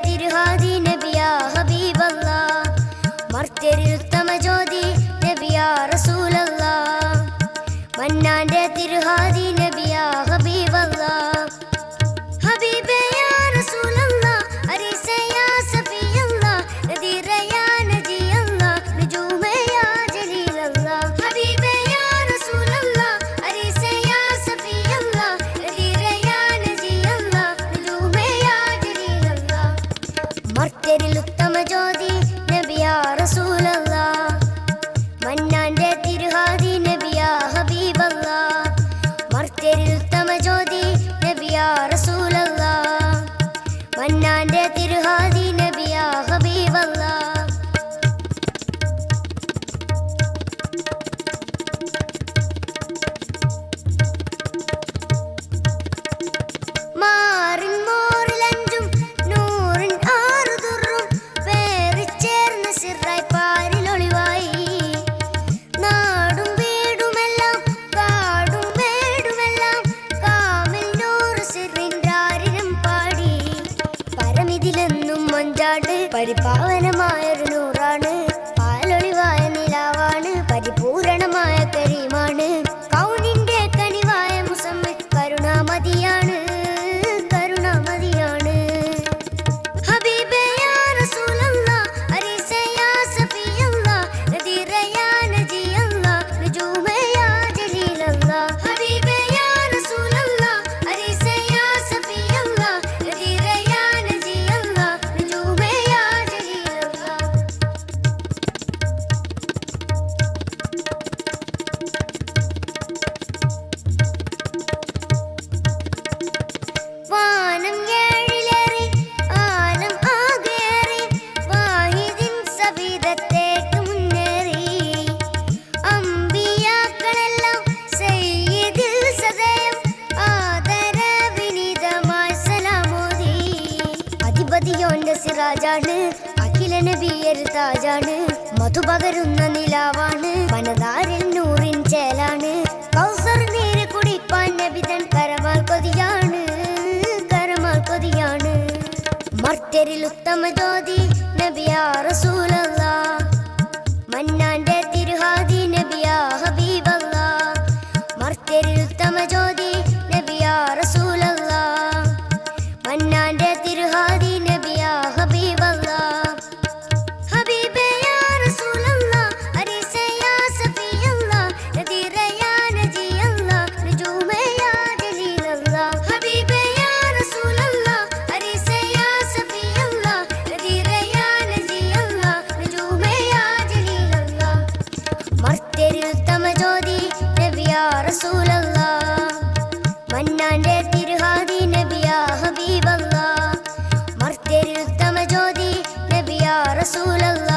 തിരുഹാദി നബിയാ ഹബീബല്ലാ മർത്യരിൽ ഉത്തമ ജ്യോതി നബിയാ റസൂലല്ലാ മന്നാന്റെ തിരുഹാദി നബിയാ ഹബീബല്ലാ ഹബീബേ യാ റസൂലല്ലാ അരീസേ യാ സഫിയല്ലാ നദീറേ യാ നജിയല്ലാ നജൂമേ യാ ജലീലല്ലാ ഹബീബേ യാ റസൂലല്ലാ അരീസേ യാ സഫിയല്ലാ നദീറേ യാ നജിയല്ലാ നജൂമേ യാ ജലീലല്ലാ മർത്യരിൽ ഉത്തമ ജ്യോതി നബിയാ റസൂലല്ലാ മന്നാന്റെ തിരുഹാദി നബിയാ ഹബീബല്ലാ മർത്യരിൽ ഉത്തമ ജ്യോതി നബിയാ റസൂലല്ലാ മന്നാന്റെ തിരുഹാദി നബിയാ ഹബീബല്ലാ മാറിൻ മോറിലഞ്ചും നൂറിൻ ആറു ദുറും പേറിച്ചേർന്ന സിറായി പാരിലൊളിവായി നാടും വീടുമെല്ലാം കാടും മേടുമെല്ലാം കാമിൽ നൂറ് സിറിൻ രാരിനം പാടി പരമിതിലെന്നും മഞ്ചാട് പരിപാവനമായൊരു നൂറാണ് പാലൊളിവായ നിലാവാണ് പരിപൂരണമായ കരീമാണ് കൗനിന്റെ കനിവായ മുസമ്മ കരുണാമതിയാണ് കരുണാമതിയാണ് ഹബീബേ യാ റസൂലല്ലാ അരീസേ യാ സഫിയല്ലാ നദീറേ യാ നജിയല്ലാ നജൂമേ യാ ജലീലല്ലാ ഹബീബേ യാ റസൂലല്ലാ അരീസേ യാ സഫിയല്ലാ നദീറേ യാ നജിയല്ലാ നജൂമേ യാ ജലീലല്ലാ വാനം ഏഴിലേറി ആലം ആകേറി വാഹിദിൻ സവിധത്തേക്ക് മുന്നേറി അമ്പിയാക്കളെല്ലാം സയ്യിദിൽ സദയം ആദരവിനീതമായി സലാമോദി അധിപതിയോന്റെ സിറാജാണ് അഖില നബിയർ താജാണ് മധുപകരുന്ന നിലാവാണ് മനതാരിൽ നൂറിൻ ചേലാണ് കൗസർ നീര് കുടിപ്പാൻ നബിതൻ കരമാൽ കൊതിയാണ് കരമാൽ കൊതിയാണ് മർത്യരിൽ ഉത്തമ ജ്യോതി നബിയാ റസൂലല്ലാ മന്നാന്റെ തിരുഹാദി നബിയാ ഹബീബല്ലാ മർത്യരിൽ ഉത്തമ ജ്യോതി നബിയാ റസൂലല്ലാ മന്നാന്റെ തിരുഹാദി നബിയാ ഹബീബല്ലാ ഹബീബേ യാ റസൂലല്ലാ അരീസേ യാ സഫിയല്ലാ നദീറേ യാ നജിയല്ലാ നജൂമേ യാ ജലീലല്ലാ ഹബീബേ യാ റസൂലല്ലാ അരീസേ യാ സഫിയല്ലാ നദീറേ യാ നജിയല്ലാ നജൂമേ യാ ജലീലല്ലാ മർത്യരിൽ ഉത്തമ ജ്യോതി നബിയാ റസൂലല്ലാ മന്നാന്റെ തിരുഹാദി നബിയാ ഹബീബല്ലാ മർത്യരിൽ ഉത്തമ ജ്യോതി നബിയാ റസൂലല്ലാ